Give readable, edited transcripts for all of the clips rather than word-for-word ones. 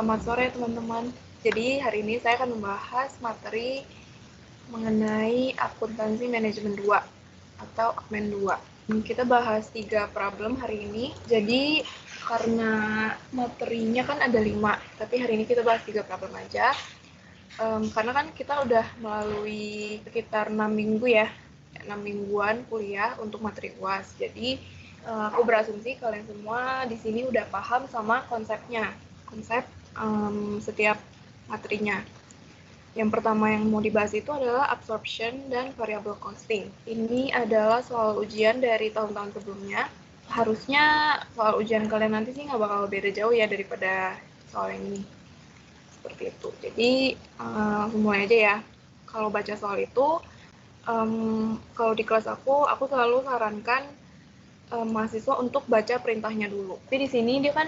Selamat sore teman-teman. Jadi hari ini saya akan membahas materi mengenai akuntansi manajemen 2 atau Akmen 2. Kita bahas 3 problem hari ini. Jadi karena materinya kan ada 5, tapi hari ini kita bahas 3 problem aja. Karena kan kita udah melalui sekitar 6 minggu ya, 6 mingguan kuliah untuk materi UAS. Jadi aku berasumsi kalian semua di sini udah paham sama konsepnya, konsep setiap materinya. Yang pertama yang mau dibahas itu adalah absorption dan variable costing. Ini adalah soal ujian dari tahun-tahun sebelumnya. Harusnya soal ujian kalian nanti sih nggak bakal beda jauh ya daripada soal yang ini. Seperti itu. Jadi langsung mulai aja ya. Kalau baca soal itu, kalau di kelas aku selalu sarankan mahasiswa untuk baca perintahnya dulu. Tapi di sini dia kan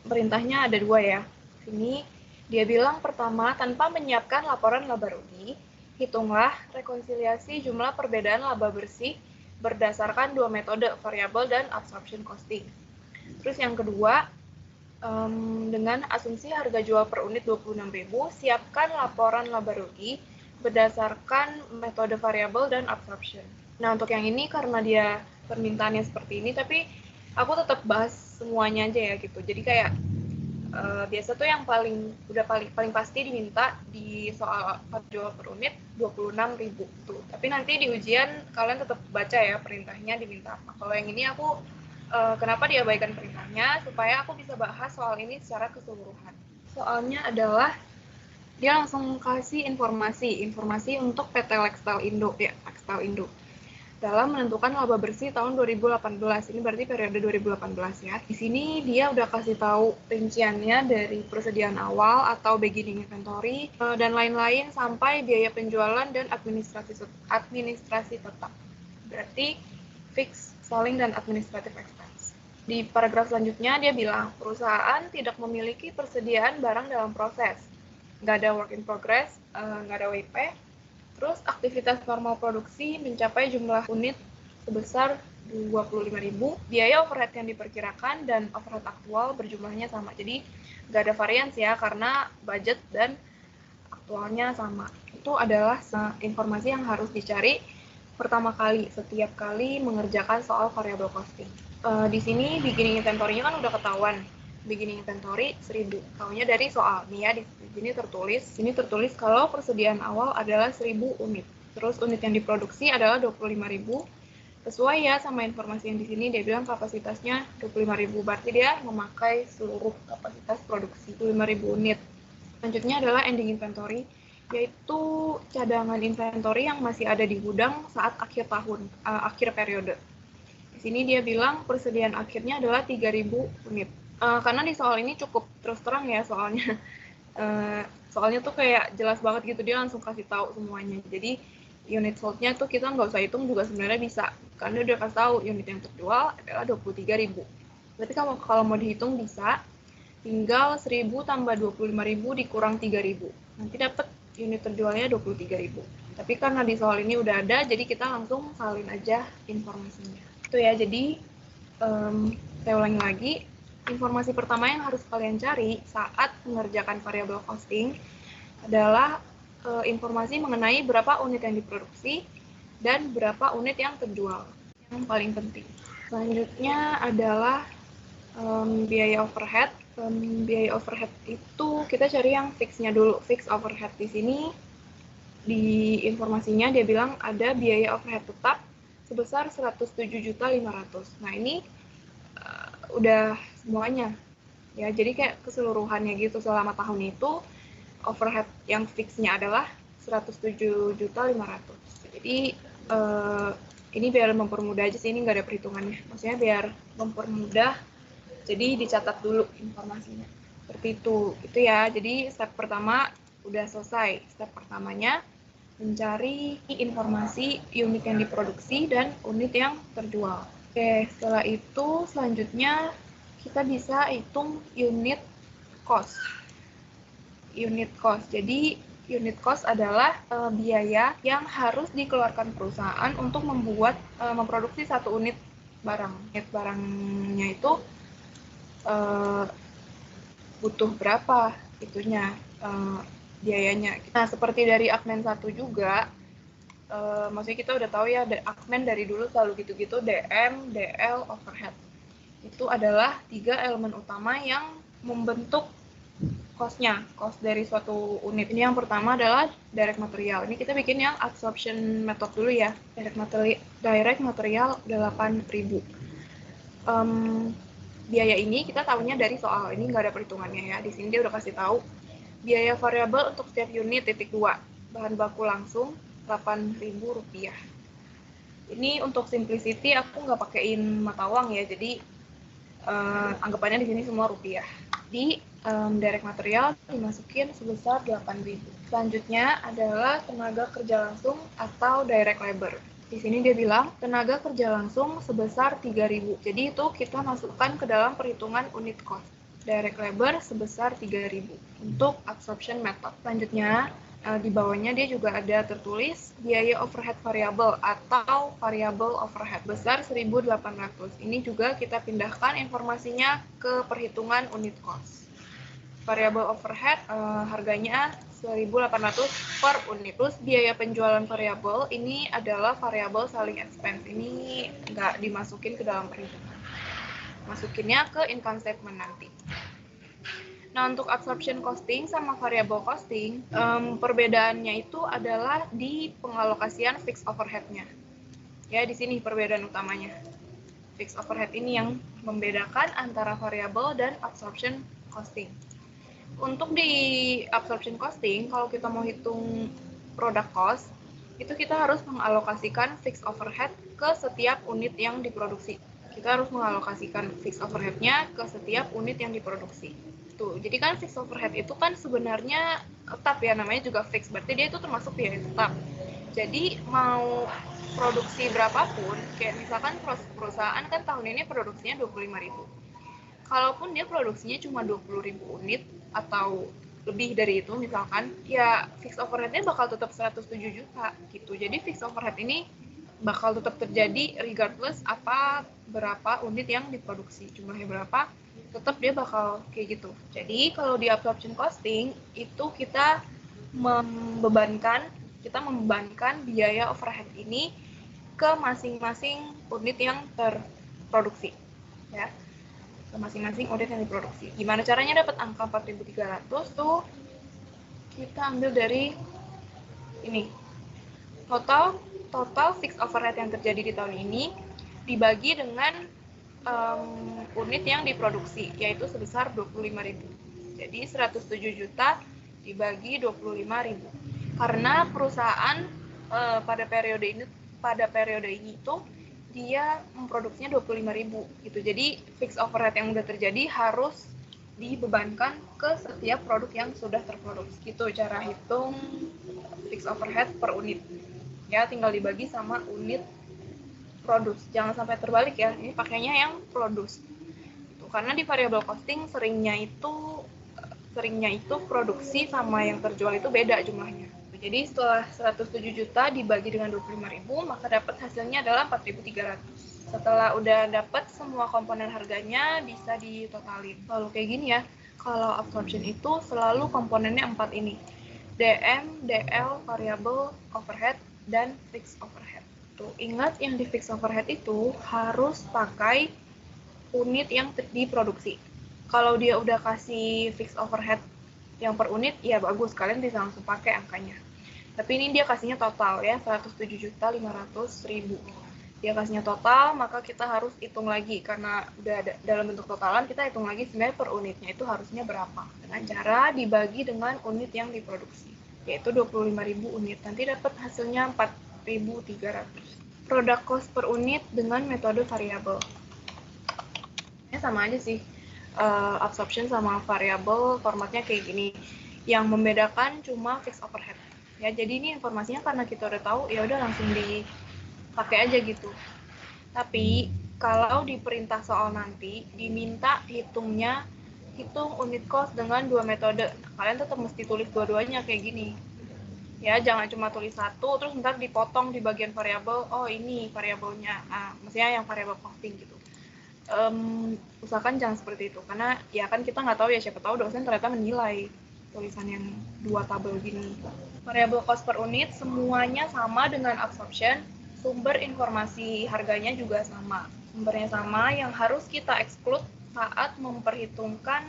perintahnya ada 2 ya. Sini dia bilang pertama, tanpa menyiapkan laporan laba rugi, hitunglah rekonsiliasi jumlah perbedaan laba bersih berdasarkan 2 metode, variabel dan absorption costing. Terus yang kedua, dengan asumsi harga jual per unit 26.000, siapkan laporan laba rugi berdasarkan metode variabel dan absorption. Nah, untuk yang ini karena dia permintaannya seperti ini, tapi aku tetap bahas semuanya aja ya gitu. Jadi kayak biasa tuh yang paling pasti diminta di soal jual per unit 26.000 tuh. Tapi nanti di ujian kalian tetap baca ya perintahnya diminta apa. Kalau yang ini aku kenapa diabaikan perintahnya supaya aku bisa bahas soal ini secara keseluruhan. Soalnya adalah dia langsung kasih informasi untuk PT Lextal Indo ya, Lextal Indo. Dalam menentukan laba bersih tahun 2018. Ini berarti periode 2018 ya. Di sini dia udah kasih tahu rinciannya dari persediaan awal atau beginning inventory dan lain-lain sampai biaya penjualan dan administrasi tetap. Berarti fixed selling dan administrative expense. Di paragraf selanjutnya dia bilang perusahaan tidak memiliki persediaan barang dalam proses. Nggak ada work in progress, nggak ada WP. Terus aktivitas normal produksi mencapai jumlah unit sebesar 25.000, biaya overhead yang diperkirakan dan overhead aktual berjumlahnya sama. Jadi nggak ada varians ya karena budget dan aktualnya sama. Itu adalah informasi yang harus dicari pertama kali setiap kali mengerjakan soal variable costing. Di sini beginning inventory-nya kan udah ketahuan. Beginning inventory 1.000. Tahunya dari soal. Nih ya, di sini tertulis kalau persediaan awal adalah 1.000 unit. Terus unit yang diproduksi adalah 25.000. Sesuai ya sama informasi yang di sini, dia bilang kapasitasnya 25.000. Berarti dia memakai seluruh kapasitas produksi 25.000 unit. Selanjutnya adalah ending inventory, yaitu cadangan inventory yang masih ada di gudang saat akhir tahun, akhir periode. Di sini dia bilang persediaan akhirnya adalah 3.000 unit. Karena di soal ini cukup terus terang ya soalnya. Soalnya tuh kayak jelas banget gitu, dia langsung kasih tahu semuanya. Jadi unit sold-nya tuh kita nggak usah hitung juga sebenarnya bisa. Karena dia kasih tahu unit yang terjual adalah 23.000. Tapi kalau mau dihitung bisa, tinggal 1.000 tambah 25.000 dikurang 3.000. Nanti dapat unit terjualnya 23.000. Tapi karena di soal ini udah ada, jadi kita langsung salin aja informasinya. Itu ya, jadi saya ulangi lagi. Informasi pertama yang harus kalian cari saat mengerjakan variable costing adalah informasi mengenai berapa unit yang diproduksi dan berapa unit yang terjual. Yang paling penting. Selanjutnya adalah biaya overhead. Biaya overhead itu kita cari yang fixnya dulu. Fix overhead di sini di informasinya dia bilang ada biaya overhead tetap sebesar 107.500. Nah, ini udah semuanya ya, jadi kayak keseluruhannya gitu selama tahun itu overhead yang fixnya adalah 107.500. Jadi ini biar mempermudah aja sih, ini nggak ada perhitungannya, maksudnya biar mempermudah, jadi dicatat dulu informasinya seperti itu ya. Jadi step pertama udah selesai. Step pertamanya mencari informasi unit yang diproduksi dan unit yang terjual. Oke, setelah itu selanjutnya kita bisa hitung unit cost. Unit cost. Jadi unit cost adalah biaya yang harus dikeluarkan perusahaan untuk memproduksi satu unit barang. Unit barangnya itu butuh berapa itunya biayanya. Nah, seperti dari Akmen 1 juga, maksudnya kita udah tahu ya, Akmen dari dulu selalu gitu-gitu, DM, DL, overhead. Itu adalah 3 elemen utama yang membentuk cost-nya, cost dari suatu unit. Ini yang pertama adalah direct material. Ini kita bikin yang absorption method dulu ya. Direct material 8.000. Biaya ini kita tahunya dari soal, ini nggak ada perhitungannya ya. Di sini dia udah kasih tahu biaya variabel untuk setiap unit titik 2. Bahan baku langsung Rp8.000. Ini untuk simplicity aku nggak pakein mata uang ya, jadi anggapannya di sini semua rupiah. Di direct material dimasukin sebesar 8.000. Selanjutnya adalah tenaga kerja langsung atau direct labor. Di sini dia bilang tenaga kerja langsung sebesar 3.000. Jadi itu kita masukkan ke dalam perhitungan unit cost. Direct labor sebesar 3.000 untuk absorption method. Selanjutnya di bawahnya dia juga ada tertulis biaya overhead variabel atau variable overhead besar 1.800. Ini juga kita pindahkan informasinya ke perhitungan unit cost. Variable overhead harganya 1.800 per unit. Terus biaya penjualan variabel ini adalah variable selling expense. Ini nggak dimasukin ke dalam perhitungan. Masukinnya ke income statement nanti. Nah, untuk absorption costing sama variable costing, perbedaannya itu adalah di pengalokasian fixed overhead-nya. Ya, di sini perbedaan utamanya. Fixed overhead ini yang membedakan antara variable dan absorption costing. Untuk di absorption costing, kalau kita mau hitung product cost, itu kita harus mengalokasikan fixed overhead ke setiap unit yang diproduksi. Kita harus mengalokasikan fixed overhead-nya ke setiap unit yang diproduksi. Tuh, jadi kan fixed overhead itu kan sebenarnya tetap ya, namanya juga fixed, berarti dia itu termasuk biaya tetap. Jadi mau produksi berapapun, kayak misalkan perusahaan kan tahun ini produksinya 25.000. Kalaupun dia produksinya cuma 20.000 unit atau lebih dari itu misalkan, ya fixed overhead-nya bakal tetap 107 juta gitu. Jadi fixed overhead ini bakal tetap terjadi regardless berapa unit yang diproduksi, jumlahnya berapa, tetap dia bakal kayak gitu. Jadi kalau di absorption costing itu kita membebankan biaya overhead ini ke masing-masing unit yang terproduksi ya, ke masing-masing unit yang diproduksi. Gimana caranya dapat angka 4.300 tuh? Kita ambil dari ini, total fixed overhead yang terjadi di tahun ini dibagi dengan unit yang diproduksi, yaitu sebesar 25.000. Jadi 107 juta dibagi 25.000. Karena perusahaan pada periode ini itu dia memproduksinya 25.000 gitu. Jadi fixed overhead yang udah terjadi harus dibebankan ke setiap produk yang sudah terproduksi. Gitu cara hitung fixed overhead per unit. Ya, tinggal dibagi sama unit produce. Jangan sampai terbalik ya. Ini pakainya yang produce. Karena di variable costing seringnya itu produksi sama yang terjual itu beda jumlahnya. Jadi setelah 107 juta dibagi dengan 25.000, maka dapat hasilnya adalah 4.300. Setelah udah dapat semua komponen harganya, bisa ditotalin. Lalu kayak gini ya, kalau absorption itu selalu komponennya 4 ini. DM, DL, variable, overhead, dan fixed overhead. Tuh, ingat yang di fixed overhead itu harus pakai unit yang diproduksi. Kalau dia udah kasih fixed overhead yang per unit, ya bagus, kalian bisa langsung pakai angkanya. Tapi ini dia kasihnya total ya, 107.500.000. Dia kasihnya total, maka kita harus hitung lagi, karena udah ada dalam bentuk totalan, kita hitung lagi sebenarnya per unitnya itu harusnya berapa. Dengan cara dibagi dengan unit yang diproduksi, yaitu 25.000 unit. Nanti dapat hasilnya 4.300. Product cost per unit dengan metode variabel. Ini sama aja sih, absorption sama variable formatnya kayak gini. Yang membedakan cuma fixed overhead. Ya, jadi ini informasinya karena kita udah tahu, ya udah langsung dipakai aja gitu. Tapi kalau di perintah soal nanti diminta hitung unit cost dengan 2 metode. Kalian tetap mesti tulis dua-duanya kayak gini. Ya, jangan cuma tulis satu terus ntar dipotong di bagian variabel. Oh, ini variabelnya. Maksudnya yang variabel costing gitu. usahakan jangan seperti itu, karena ya kan kita nggak tahu ya, siapa tahu dosen ternyata menilai tulisan yang 2 tabel gini. Variable cost per unit semuanya sama dengan absorption, sumber informasi harganya juga sama. Sumbernya sama, yang harus kita exclude saat memperhitungkan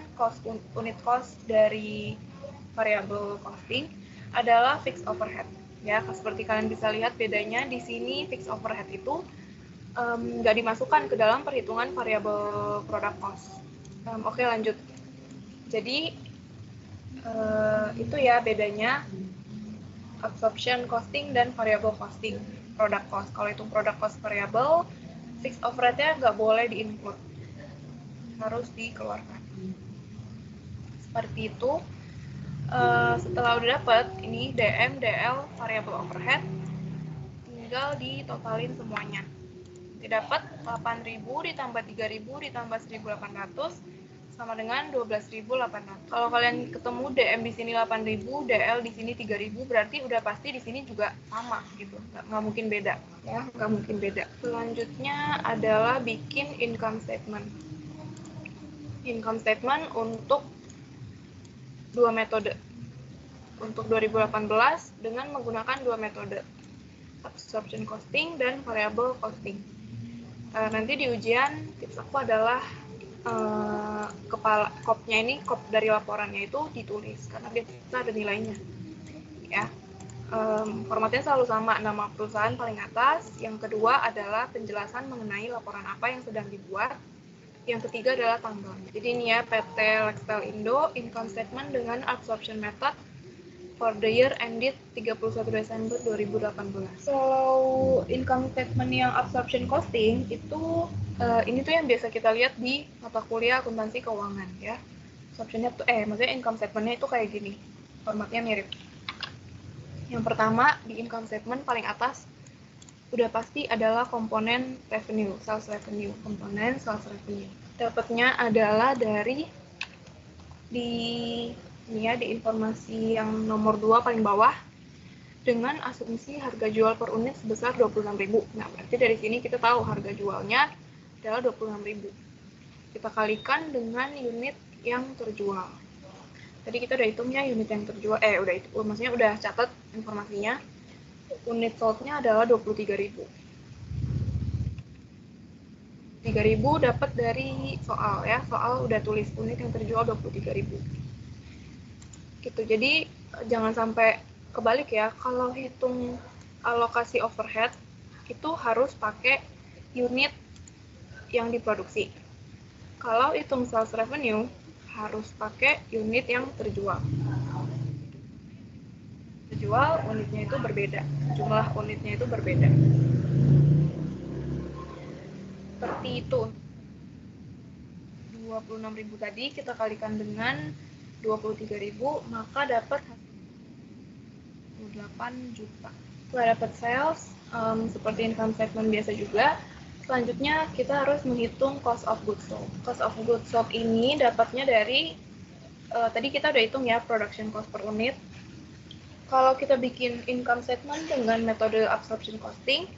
unit cost dari variable costing adalah fixed overhead. Ya, seperti kalian bisa lihat bedanya di sini, fixed overhead itu nggak dimasukkan ke dalam perhitungan variable product cost. Oke, lanjut. Jadi itu ya bedanya absorption costing dan variable costing product cost. Kalau itu product cost variable, fixed overhead-nya nggak boleh di-include, harus dikeluarkan. Seperti itu. Setelah udah dapat ini DM, DL, variable overhead, tinggal ditotalin semuanya. Didapat 8.000 ditambah 3.000 ditambah 1.800 sama dengan 12.800. Kalau kalian ketemu DM di sini 8.000, DL di sini 3.000, berarti udah pasti di sini juga sama gitu. Nggak mungkin beda ya, nggak mungkin beda. Selanjutnya adalah bikin income statement. Income statement untuk 2 metode. Untuk 2018 dengan menggunakan 2 metode, absorption costing dan variable costing. Nanti di ujian tips aku adalah kepala kopnya ini, kop dari laporannya itu ditulis karena biasa ada nilainya ya. Formatnya selalu sama, nama perusahaan paling atas, yang kedua adalah penjelasan mengenai laporan apa yang sedang dibuat, yang ketiga adalah tanggalnya. Jadi ini ya, PT Lextel Indo income statement dengan absorption method for the year ended 31 Desember 2018. Kalau income statement yang absorption costing itu ini tuh yang biasa kita lihat di mata kuliah akuntansi keuangan ya. Absorptionnya tuh maksudnya income statementnya itu kayak gini. Formatnya mirip. Yang pertama di income statement paling atas udah pasti adalah komponen revenue, sales revenue, komponen sales revenue. Dapatnya adalah dari ini ya, di informasi yang nomor 2 paling bawah dengan asumsi harga jual per unit sebesar 26.000. Nah, berarti dari sini kita tahu harga jualnya adalah 26.000. Kita kalikan dengan unit yang terjual. Tadi kita udah hitung ya unit yang terjual, maksudnya udah catat informasinya. Unit sold-nya adalah 23.000. 3.000 dapat dari soal ya, soal udah tulis unit yang terjual 23.000. Gitu. Jadi jangan sampai kebalik ya, kalau hitung alokasi overhead itu harus pakai unit yang diproduksi. Kalau hitung sales revenue harus pakai unit yang terjual. Terjual unitnya itu berbeda, jumlah unitnya itu berbeda. Seperti itu. 26.000 tadi kita kalikan dengan 23.000, maka dapat 8 juta. Setelah dapat sales, seperti income statement biasa juga, selanjutnya kita harus menghitung cost of goods sold. Cost of goods sold ini dapatnya dari, tadi kita udah hitung ya, production cost per unit. Kalau kita bikin income statement dengan metode absorption costing,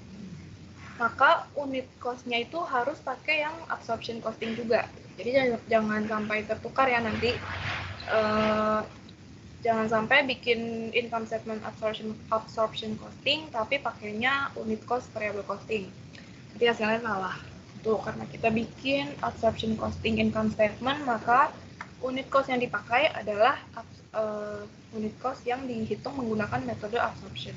maka unit cost-nya itu harus pakai yang absorption costing juga. Jadi jangan sampai tertukar ya nanti. Jangan sampai bikin income statement absorption costing tapi pakainya unit cost variable costing. Jadi hasilnya salah. Tuh, karena kita bikin absorption costing income statement, maka unit cost yang dipakai adalah unit cost yang dihitung menggunakan metode absorption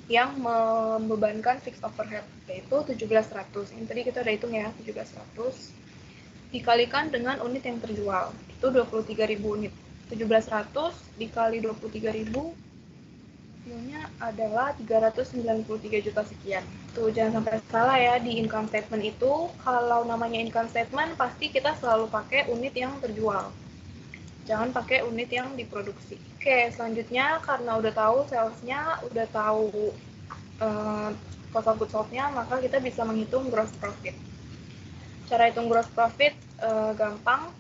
yang membebankan fixed overhead, yaitu 17.100. Ini tadi kita udah hitung ya, 17.100 dikalikan dengan unit yang terjual, itu 23.000 unit. 17.100 dikali 23.000 hasilnya adalah 393 juta sekian. Tuh, jangan sampai salah ya, di income statement itu kalau namanya income statement pasti kita selalu pakai unit yang terjual, jangan pakai unit yang diproduksi. Oke, selanjutnya karena udah tahu salesnya, udah tahu cost of goods sold-nya, maka kita bisa menghitung gross profit. Cara hitung gross profit gampang.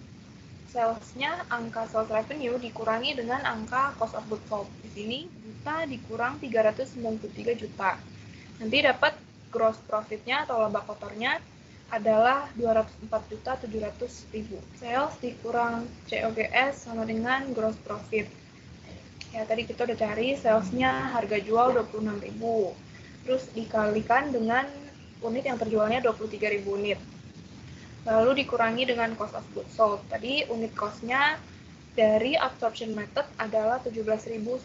Salesnya angka sales revenue dikurangi dengan angka cost of goods sold. Di sini juta dikurang 393 juta. Nanti dapat gross profitnya atau laba kotornya adalah 204.700.000. Sales dikurang COGS sama dengan gross profit. Ya, tadi kita udah cari salesnya harga jual 26.000. Terus dikalikan dengan unit yang terjualnya 23.000 unit. Lalu dikurangi dengan cost of goods sold. Tadi unit cost-nya dari absorption method adalah 17.100.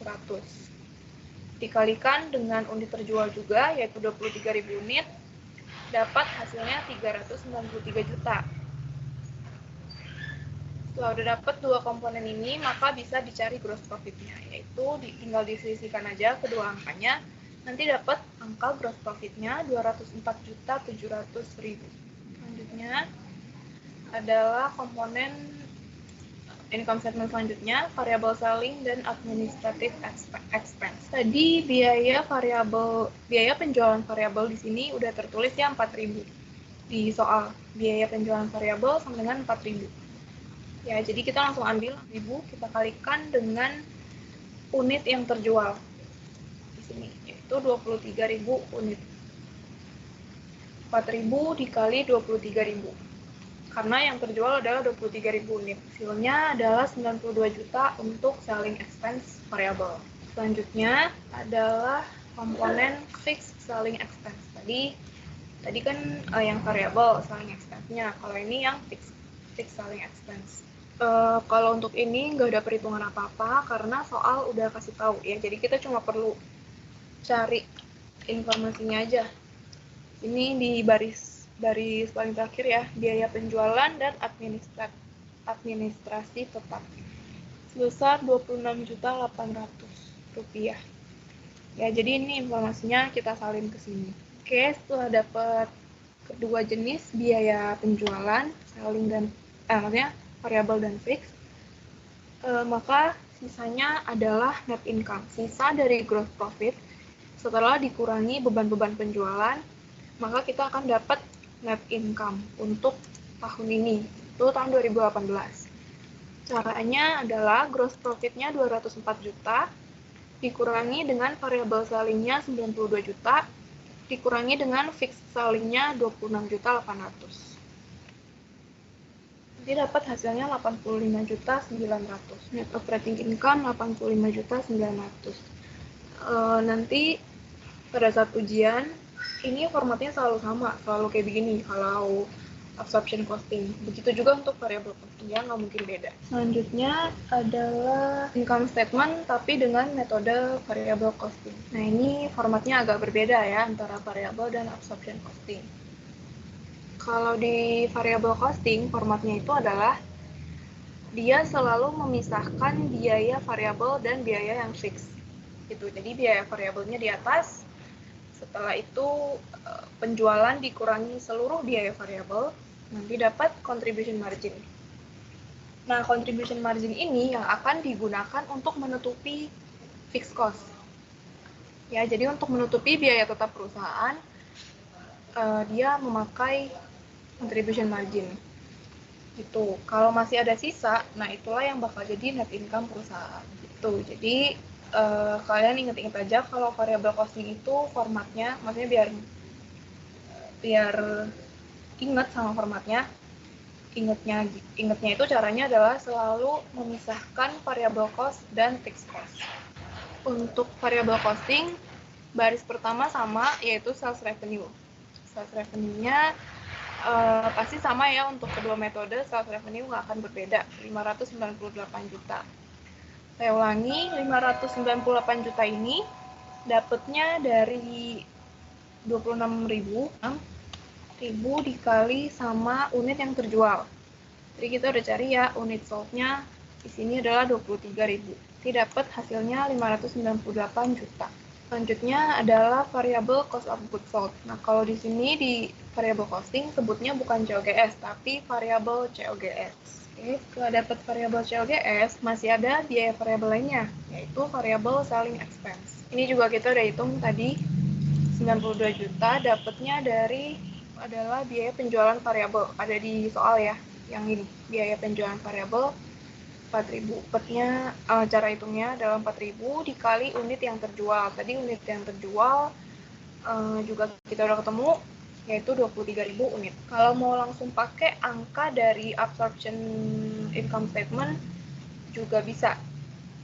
Dikalikan dengan unit terjual juga, yaitu 23.000 unit, dapat hasilnya 393 juta. Setelah udah dapat dua komponen ini, maka bisa dicari gross profit-nya, yaitu tinggal diselisihkan aja kedua angkanya, nanti dapat angka gross profit-nya 204.700.000. Selanjutnya adalah komponen income statement selanjutnya, variable selling dan administrative expense. Tadi biaya penjualan variabel di sini udah tertulis ya 4.000 di soal. Biaya penjualan variabel sama dengan 4.000. Ya, jadi kita langsung ambil 1.000, kita kalikan dengan unit yang terjual di sini, yaitu 23.000 unit. 4.000 dikali 23.000. Karena yang terjual adalah 23.000 unit. Hasilnya adalah 92 juta untuk selling expense variable. Selanjutnya adalah komponen fixed selling expense. Tadi kan yang variable selling expense-nya. Kalau ini yang fixed selling expense. Kalau untuk ini nggak ada perhitungan apa-apa karena soal udah kasih tahu ya. Jadi kita cuma perlu cari informasinya aja. Ini di baris paling terakhir ya, biaya penjualan dan administrasi tetap sebesar 26.800.000 rupiah. Ya, jadi ini informasinya kita salin ke sini. Oke, setelah dapat kedua jenis biaya penjualan, selling dan maksudnya variable dan fix, maka sisanya adalah net income. Sisa dari gross profit setelah dikurangi beban-beban penjualan, maka kita akan dapat net income untuk tahun ini, itu tahun 2018. Caranya adalah gross profit-nya 204 juta, dikurangi dengan variable selling-nya 92 juta, dikurangi dengan fixed selling-nya 26.800. Nanti dapat hasilnya 85.900. Net operating income 85.900. Nanti pada saat ujian, ini formatnya selalu sama, selalu kayak begini kalau absorption costing. Begitu juga untuk variable costing, ya nggak mungkin beda. Selanjutnya adalah income statement tapi dengan metode variable costing. Nah, ini formatnya agak berbeda ya antara variable dan absorption costing. Kalau di variable costing, formatnya itu adalah dia selalu memisahkan biaya variable dan biaya yang fix. Gitu. Jadi biaya variabelnya di atas, setelah itu penjualan dikurangi seluruh biaya variabel, nanti dapat contribution margin. Nah, contribution margin ini yang akan digunakan untuk menutupi fixed cost. Ya, jadi untuk menutupi biaya tetap perusahaan, dia memakai contribution margin. Gitu. Kalau masih ada sisa, nah itulah yang bakal jadi net income perusahaan. Gitu. Jadi kalian inget-inget aja kalau variable costing itu formatnya, maksudnya biar inget sama formatnya. Ingetnya itu caranya adalah selalu memisahkan variable cost dan fixed cost. Untuk variable costing, baris pertama sama, yaitu sales revenue. Sales revenue-nya pasti sama ya untuk kedua metode, sales revenue nggak akan berbeda, 598 juta. Saya ulangi, 598 juta ini dapatnya dari 26.000 dikali sama unit yang terjual. Jadi kita udah cari ya, unit sold-nya di sini adalah 23.000. Jadi dapat hasilnya 598 juta. Selanjutnya adalah variable cost of goods sold. Nah, kalau di sini di variable costing sebutnya bukan COGS, tapi variable COGS. Oke, setelah dapat variable COGS, masih ada biaya variabel lainnya, yaitu variable selling expense. Ini juga kita udah hitung tadi, 92 juta dapatnya dari adalah biaya penjualan variabel. Ada di soal ya, yang ini, biaya penjualan variabel 4.000. Dapatnya cara hitungnya adalah 4.000 dikali unit yang terjual. Tadi unit yang terjual juga kita udah ketemu, yaitu 23.000 unit. Kalau mau langsung pakai angka dari absorption income statement juga bisa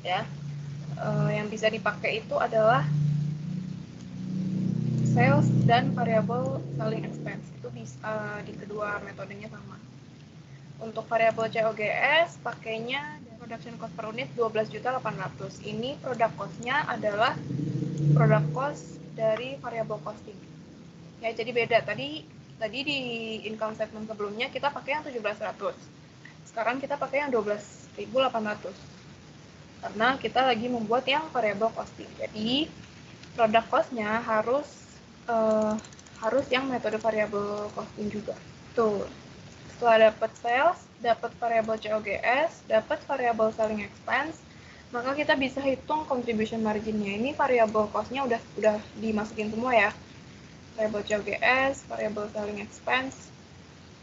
ya. Yang bisa dipakai itu adalah sales dan variable selling expense. Itu bisa di kedua metodenya sama. Untuk variabel COGS pakainya production cost per unit 12.800.000. Ini product cost-nya adalah product cost dari variable costing. Ya, jadi beda. Tadi di income statement sebelumnya kita pakai yang 17.100. Sekarang kita pakai yang 12.800. Karena kita lagi membuat yang variable costing. Jadi product cost-nya harus yang metode variable costing juga. Tuh. Setelah dapat sales, dapat variable COGS, dapat variable selling expense, maka kita bisa hitung contribution margin-nya. Ini variable cost-nya udah dimasukin semua ya. Variable COGS, variable selling expense,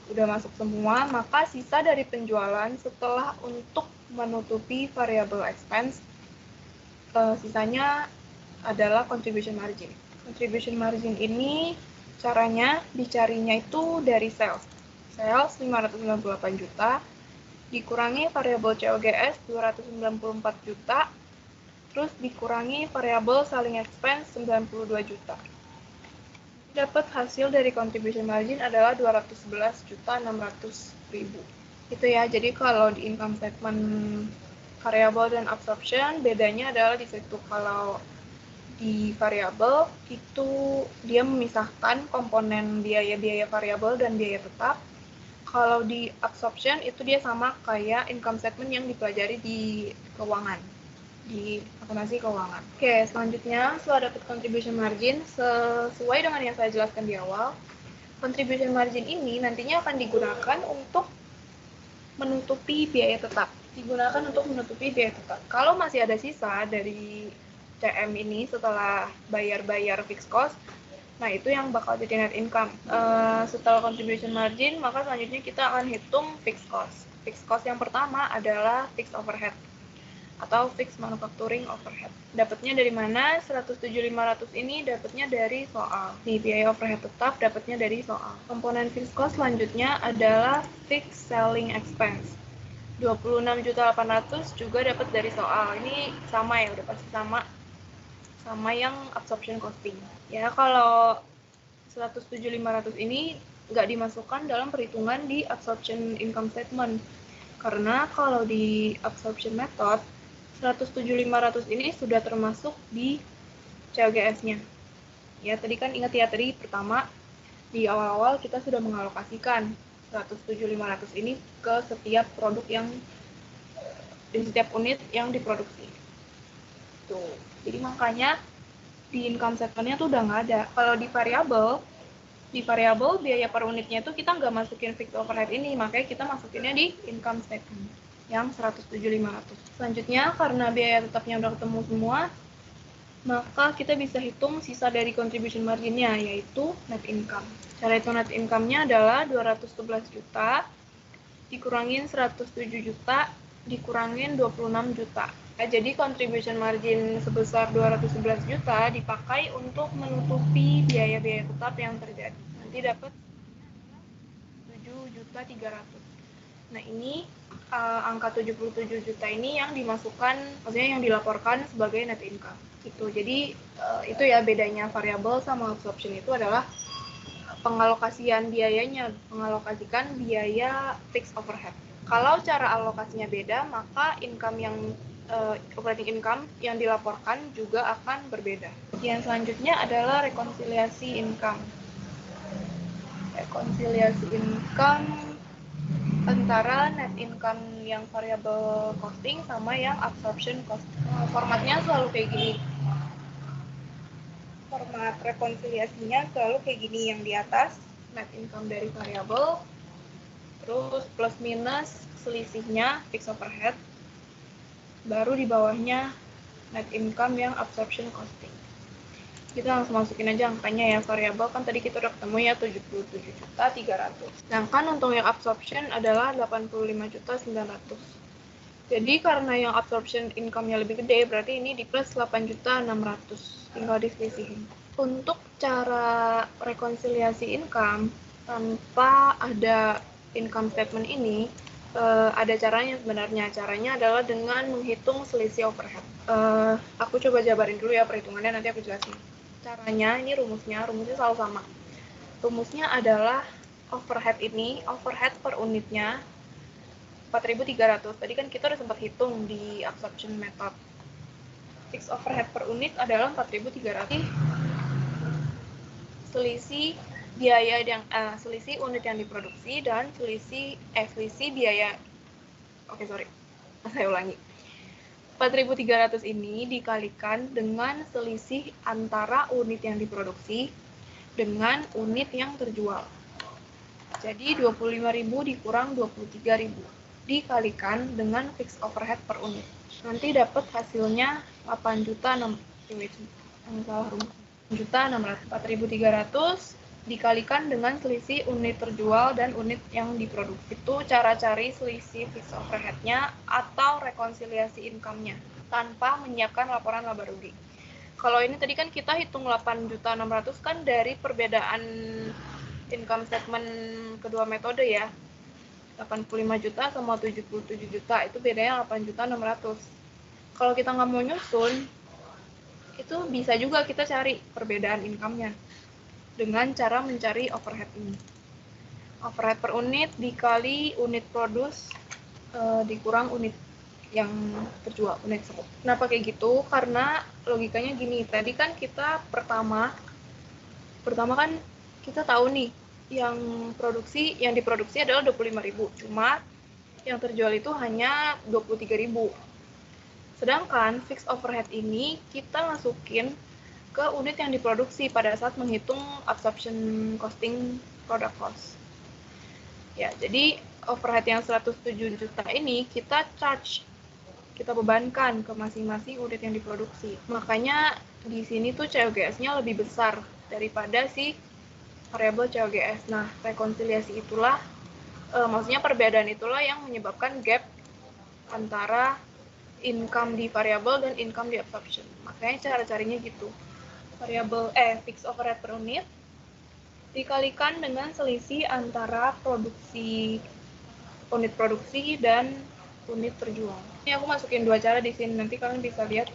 udah masuk semua, maka sisa dari penjualan setelah untuk menutupi variable expense, sisanya adalah contribution margin. Contribution margin ini caranya dicarinya itu dari sales. Sales 598 juta, dikurangi variable COGS 294 juta, terus dikurangi variable selling expense 92 juta. Dapat hasil dari contribution margin adalah 211.600.000. Itu ya, jadi kalau di income statement variable dan absorption, bedanya adalah di situ. Kalau di variable itu dia memisahkan komponen biaya-biaya variabel dan biaya tetap. Kalau di absorption itu dia sama kayak income statement yang dipelajari di keuangan, di akuntansi keuangan. Oke, selanjutnya setelah dapat contribution margin, sesuai dengan yang saya jelaskan di awal, contribution margin ini nantinya akan digunakan untuk menutupi biaya tetap. Kalau masih ada sisa dari CM ini setelah bayar fixed cost, nah itu yang bakal jadi net income. Setelah contribution margin, maka selanjutnya kita akan hitung fixed cost. Fixed cost yang pertama adalah fixed overhead atau fixed manufacturing overhead. Dapatnya dari mana? 107.500 ini dapatnya dari soal. Nih, biaya overhead tetap dapatnya dari soal. Komponen fixed cost selanjutnya adalah fixed selling expense. 26.800 juga dapat dari soal. Ini sama ya, udah pasti sama yang absorption costing. Ya, kalau 107.500 ini nggak dimasukkan dalam perhitungan di absorption income statement. Karena kalau di absorption method, 107.500 ini sudah termasuk di COGS-nya. Ya, tadi kan ingat ya, tadi pertama di awal-awal kita sudah mengalokasikan 107.500 ini ke setiap produk yang di setiap unit yang diproduksi. Tuh. Jadi makanya di income statement-nya tuh udah nggak ada. Kalau di variable biaya per unitnya itu kita nggak masukin fixed overhead ini, makanya kita masukinnya di income statement yang 107.500. Selanjutnya, karena biaya tetapnya udah ketemu semua, maka kita bisa hitung sisa dari contribution margin-nya, yaitu net income. Cara hitung net income-nya adalah 211 juta, dikurangin 107 juta, dikurangin 26 juta. Nah, jadi contribution margin sebesar 211 juta dipakai untuk menutupi biaya-biaya tetap yang terjadi. Nanti dapat 7.300.000. Nah, ini angka 77 juta ini yang dimasukkan, maksudnya yang dilaporkan sebagai net income. Gitu. Jadi itu ya bedanya variabel sama absorption itu adalah pengalokasian biayanya, mengalokasikan biaya fixed overhead. Kalau cara alokasinya beda, maka income yang operating income yang dilaporkan juga akan berbeda. Yang selanjutnya adalah rekonsiliasi income. Rekonsiliasi income antara net income yang variable costing sama yang absorption cost. Formatnya selalu kayak gini. Format rekonsiliasinya selalu kayak gini, yang di atas net income dari variable, terus plus minus selisihnya fixed overhead, baru di bawahnya net income yang absorption costing. Kita langsung masukin aja angkanya ya, variabel kan tadi kita udah ketemu ya 77.300. Sedangkan untuk yang absorption adalah 85.900. Jadi karena yang absorption income-nya lebih gede, berarti ini di plus 8.600. Tinggal diselisihin. Untuk cara rekonsiliasi income tanpa ada income statement ini, ada caranya sebenarnya. Caranya adalah dengan menghitung selisih overhead. Aku coba jabarin dulu ya perhitungannya, nanti aku jelasin. Caranya, ini rumusnya selalu sama. Rumusnya adalah overhead ini, overhead per unitnya 4.300. Tadi kan kita udah sempat hitung di absorption method. Fixed overhead per unit adalah 4.300. Selisih biaya yang selisih unit yang diproduksi dan selisih biaya. Saya ulangi. 4.300 ini dikalikan dengan selisih antara unit yang diproduksi dengan unit yang terjual. Jadi 25.000 dikurang 23.000 dikalikan dengan fixed overhead per unit. Nanti dapat hasilnya 8.600. 4.300 dikalikan dengan selisih unit terjual dan unit yang diproduksi. Itu cara cari selisih fixed overhead-nya atau rekonsiliasi income-nya tanpa menyiapkan laporan laba rugi. Kalau ini tadi kan kita hitung 8.600 kan dari perbedaan income statement kedua metode ya. 85 juta sama 77 juta, itu bedanya 8.600. Kalau kita nggak mau nyusun, itu bisa juga kita cari perbedaan income-nya dengan cara mencari overhead ini. Overhead per unit dikali unit produce dikurang unit yang terjual, unit satu. Kenapa kayak gitu? Karena logikanya gini, tadi kan kita pertama kan kita tahu nih yang diproduksi adalah 25.000, cuma yang terjual itu hanya 23.000. Sedangkan fixed overhead ini kita masukin ke unit yang diproduksi pada saat menghitung absorption costing product cost. Ya, jadi overhead yang 107 juta ini kita bebankan ke masing-masing unit yang diproduksi. Makanya di sini tuh COGS-nya lebih besar daripada si variabel COGS. Nah, rekonsiliasi itulah, maksudnya perbedaan itulah yang menyebabkan gap antara income di variabel dan income di absorption. Makanya cara carinya gitu. Fixed overhead per unit dikalikan dengan selisih antara unit produksi dan unit terjual. Ini aku masukin dua cara di sini, nanti kalian bisa lihat.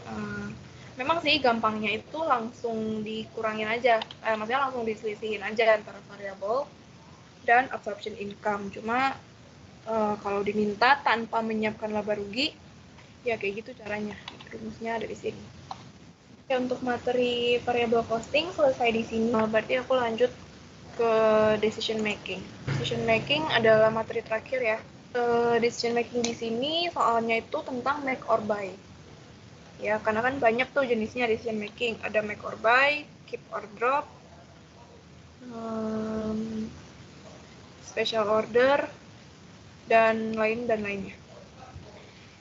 Memang sih gampangnya itu langsung dikurangin aja, maksudnya langsung diselisihin aja antara variabel dan absorption income. Cuma kalau diminta tanpa menyiapkan laba rugi, ya kayak gitu caranya. Rumusnya ada di sini. Oke, untuk materi variable costing selesai di sini. Berarti aku lanjut ke decision making. Decision making adalah materi terakhir ya. Decision making di sini soalnya itu tentang make or buy. Ya, karena kan banyak tuh jenisnya decision making. Ada make or buy, keep or drop, special order, dan lainnya.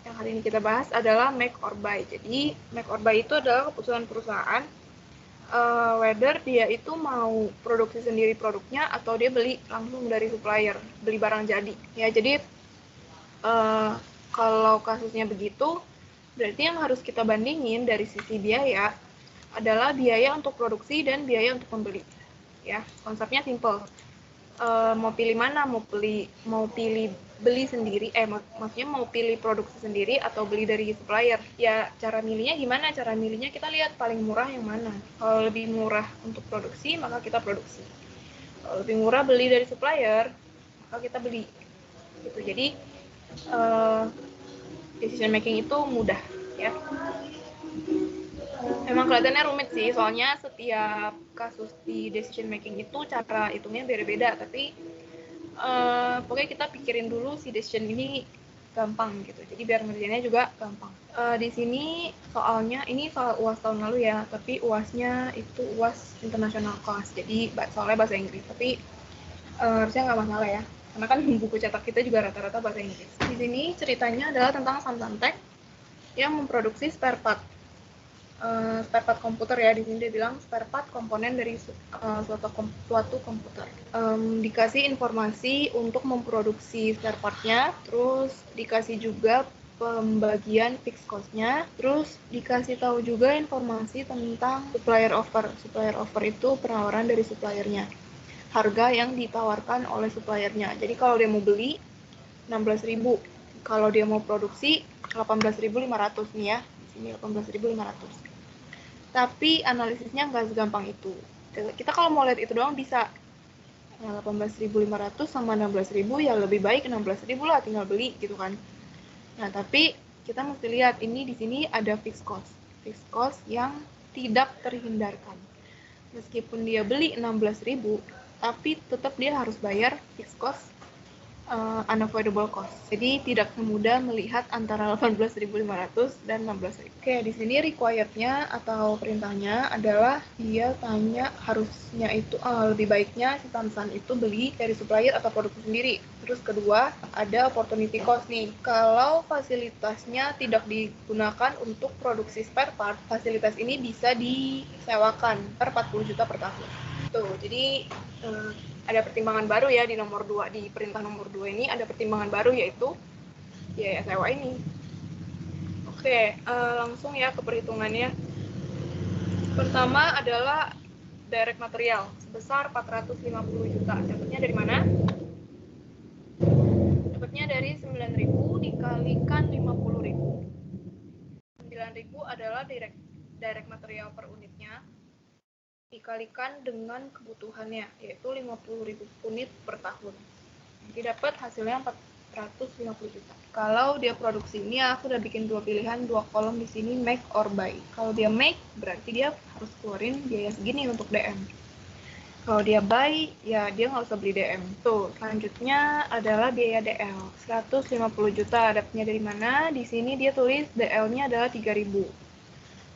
Yang hari ini kita bahas adalah make or buy. Jadi, make or buy itu adalah keputusan perusahaan whether dia itu mau produksi sendiri produknya atau dia beli langsung dari supplier, beli barang jadi. Ya, jadi kalau kasusnya begitu, berarti yang harus kita bandingin dari sisi biaya adalah biaya untuk produksi dan biaya untuk membeli. Ya, konsepnya simple. Mau pilih mana? Mau pilih beli sendiri, maksudnya mau pilih produksi sendiri atau beli dari supplier. Ya, cara milihnya gimana? Cara milihnya kita lihat paling murah yang mana. Kalau lebih murah untuk produksi, maka kita produksi. Kalau lebih murah beli dari supplier, maka kita beli. Gitu. Jadi, decision making itu mudah, ya. Emang kelihatannya rumit sih, soalnya setiap kasus di decision making itu cara hitungnya beda-beda, tapi pokoknya kita pikirin dulu si decision ini gampang gitu, jadi biar ngerjainnya juga gampang. Di sini soalnya ini soal UAS tahun lalu ya, tapi UASnya itu UAS international class, jadi soalnya bahasa Inggris, tapi harusnya nggak masalah ya, karena kan buku cetak kita juga rata-rata bahasa Inggris. Di sini ceritanya adalah tentang Samsung yang memproduksi spare part komputer ya. Di sini dia bilang spare part komponen dari suatu komputer. Dikasih informasi untuk memproduksi spare partnya, terus dikasih juga pembagian fixed cost-nya, terus dikasih tahu juga informasi tentang supplier offer. Supplier offer itu penawaran dari suppliernya, harga yang ditawarkan oleh suppliernya. Jadi kalau dia mau beli 16.000, kalau dia mau produksi 18.500 nih ya, di sini 18.500. Tapi analisisnya nggak segampang itu. Kita kalau mau lihat itu doang bisa 18.500 sama 16.000, ya lebih baik 16.000 lah, tinggal beli gitu kan. Nah, tapi kita mesti lihat ini di sini ada fixed cost. Fixed cost yang tidak terhindarkan. Meskipun dia beli 16.000, tapi tetap dia harus bayar fixed cost, unavoidable cost. Jadi tidak semudah melihat antara 18.500 dan 16.000. Oke, di sini required-nya atau perintahnya adalah dia tanya harusnya itu lebih baiknya si Samsung itu beli dari supplier atau produk sendiri. Terus kedua, ada opportunity cost nih. Kalau fasilitasnya tidak digunakan untuk produksi spare part, fasilitas ini bisa disewakan per 40 juta per tahun. Tuh, jadi ada pertimbangan baru ya di nomor 2, di perintah nomor 2 ini ada pertimbangan baru, yaitu biaya sewa ini. Oke, langsung ya ke perhitungannya. Pertama adalah direct material sebesar 450 juta. Dapatnya dari mana? Dapatnya dari 9.000 dikalikan 50.000. 9.000 adalah direct material per unitnya, dikalikan dengan kebutuhannya, yaitu 50.000 unit per tahun. Nanti dapat hasilnya 450 juta. Kalau dia produksi, ini aku udah bikin dua pilihan, dua kolom di sini, make or buy. Kalau dia make, berarti dia harus keluarin biaya segini untuk DM. Kalau dia buy, ya dia nggak usah beli DM. Tuh, selanjutnya adalah biaya DL. 150 juta, dapatnya dari mana? Di sini dia tulis DL-nya adalah 3.000.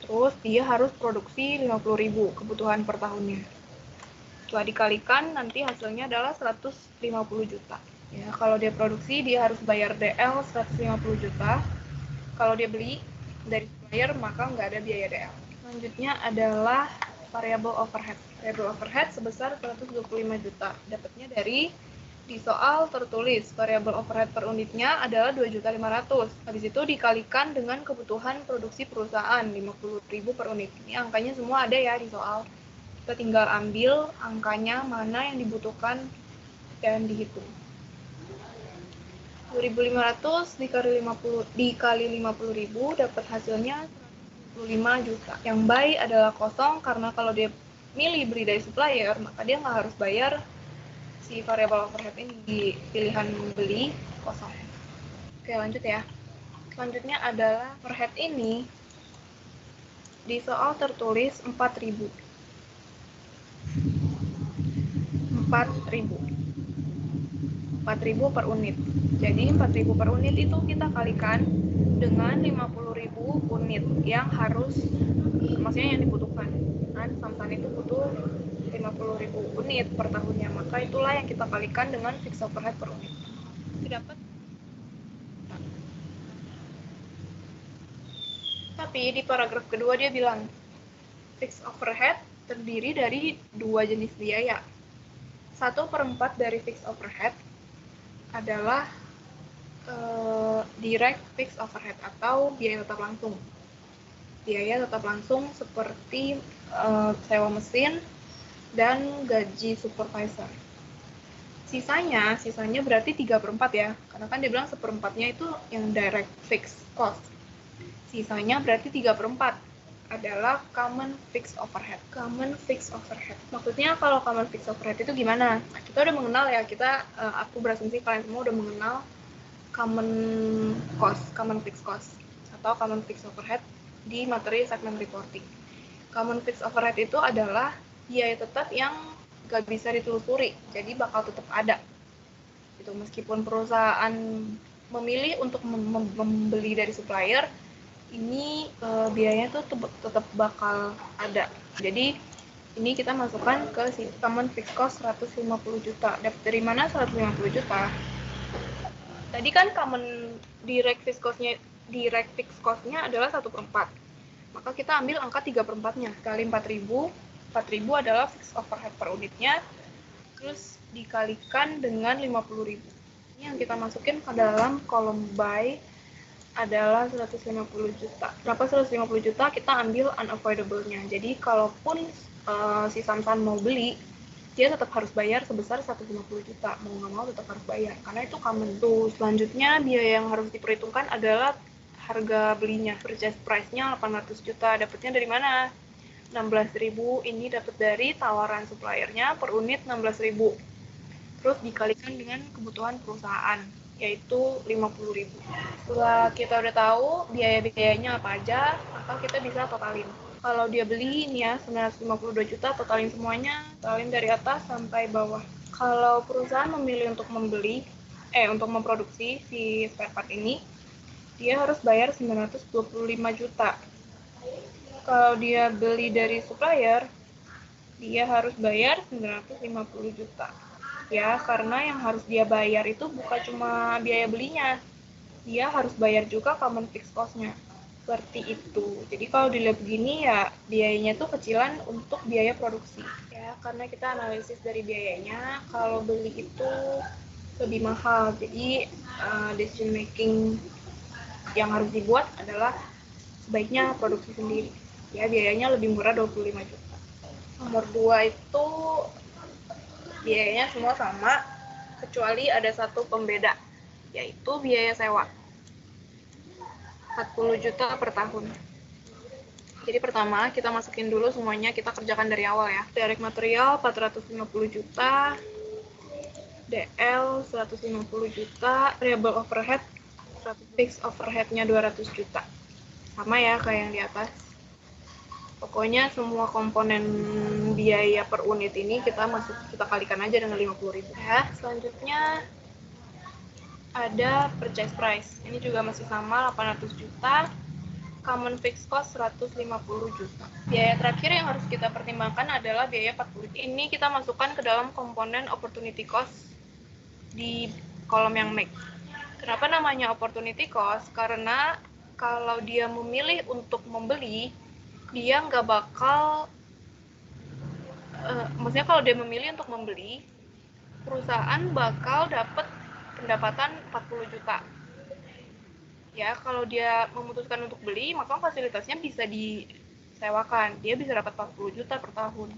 Terus dia harus produksi 50.000 kebutuhan per tahunnya. Setelah dikalikan, nanti hasilnya adalah 150 juta. Ya, kalau dia produksi, dia harus bayar DL 150 juta. Kalau dia beli dari supplier, maka nggak ada biaya DL. Selanjutnya adalah variable overhead. Variable overhead sebesar 125 juta. Dapatnya dari, di soal tertulis variable overhead per unitnya adalah 2.500.000. Habis itu dikalikan dengan kebutuhan produksi perusahaan 50.000 per unit. Ini angkanya semua ada ya di soal. Kita tinggal ambil angkanya mana yang dibutuhkan dan dihitung. 2.500 dikali 50.000 dapat hasilnya 125 juta. Yang buy adalah kosong karena kalau dia milih beli dari supplier, maka dia nggak harus bayar si variable overhead ini, di pilihan beli kosong. Oke, lanjut ya. Selanjutnya adalah overhead ini di soal tertulis 4.000. 4.000 per unit. Jadi 4.000 per unit itu kita kalikan dengan 50.000 unit yang harus, maksudnya yang dibutuhkan. Kan Samsung itu butuh 50.000 unit per tahunnya, maka itulah yang kita kalikan dengan fixed overhead per unit. Dapat. Tapi di paragraf kedua dia bilang fixed overhead terdiri dari dua jenis biaya. 1/4 dari fixed overhead adalah direct fixed overhead atau biaya tetap langsung. Biaya tetap langsung seperti sewa mesin dan gaji supervisor. Sisanya berarti 3/4 ya, karena kan dia bilang 1/4-nya itu yang direct fixed cost. Sisanya berarti 3/4 adalah common fixed overhead. Common fixed overhead. Maksudnya kalau common fixed overhead itu gimana? Kita udah mengenal ya, aku berasumsi kalian semua udah mengenal common fixed cost atau common fixed overhead di materi segmen reporting. Common fixed overhead itu adalah biaya tetap yang gak bisa ditelusuri, jadi bakal tetap ada. Gitu, meskipun perusahaan memilih untuk membeli dari supplier, ini biayanya tuh tetap bakal ada. Jadi ini kita masukkan ke si common fixed cost 150 juta. Dapat dari mana 150 juta? Tadi kan common direct fixed cost-nya adalah 1/4. Maka kita ambil angka 3/4-nya. Kali 4.000 adalah fixed overhead per unitnya. Terus dikalikan dengan 50.000. Ini yang kita masukin ke dalam kolom buy adalah 150 juta. Kenapa 150 juta? Kita ambil unavoidable-nya. Jadi kalaupun si Samsan mau beli, dia tetap harus bayar sebesar 150 juta. Mau nggak mau tetap harus bayar, karena itu common. Tuh, selanjutnya biaya yang harus diperhitungkan adalah harga belinya. Purchase price-nya 800 juta. Dapatnya dari mana? 16.000. Ini dapat dari tawaran suppliernya per unit 16.000. Terus dikalikan dengan kebutuhan perusahaan, yaitu 50.000. Setelah kita udah tahu biaya-biayanya apa aja, maka kita bisa totalin. Kalau dia beli ini ya 952 juta, totalin semuanya, totalin dari atas sampai bawah. Kalau perusahaan memilih untuk untuk memproduksi si spare part ini, dia harus bayar 925 juta. Kalau dia beli dari supplier, dia harus bayar 950 juta. Ya, karena yang harus dia bayar itu bukan cuma biaya belinya, dia harus bayar juga common fixed cost-nya. Seperti itu. Jadi kalau dilihat begini ya biayanya tuh kecilan untuk biaya produksi. Ya, karena kita analisis dari biayanya, kalau beli itu lebih mahal. Jadi decision making yang harus dibuat adalah sebaiknya produksi sendiri. Ya, biayanya lebih murah 25 juta. Nomor 2 itu biayanya semua sama, kecuali ada satu pembeda, yaitu biaya sewa. 40 juta per tahun. Jadi pertama kita masukin dulu semuanya, kita kerjakan dari awal ya. Direct material 450 juta, DL 150 juta, variable overhead, fixed overhead-nya 200 juta. Sama ya kayak yang di atas. Pokoknya semua komponen biaya per unit ini kita kalikan aja dengan 50.000 ya. Selanjutnya ada purchase price. Ini juga masih sama 800 juta. Common fixed cost 150 juta. Biaya terakhir yang harus kita pertimbangkan adalah biaya 40 juta. Ini kita masukkan ke dalam komponen opportunity cost di kolom yang make. Kenapa namanya opportunity cost? Karena kalau dia memilih untuk membeli, dia nggak bakal maksudnya kalau dia memilih untuk membeli, perusahaan bakal dapat pendapatan 40 juta. Ya, kalau dia memutuskan untuk beli, maka fasilitasnya bisa disewakan. Dia bisa dapat 40 juta per tahun.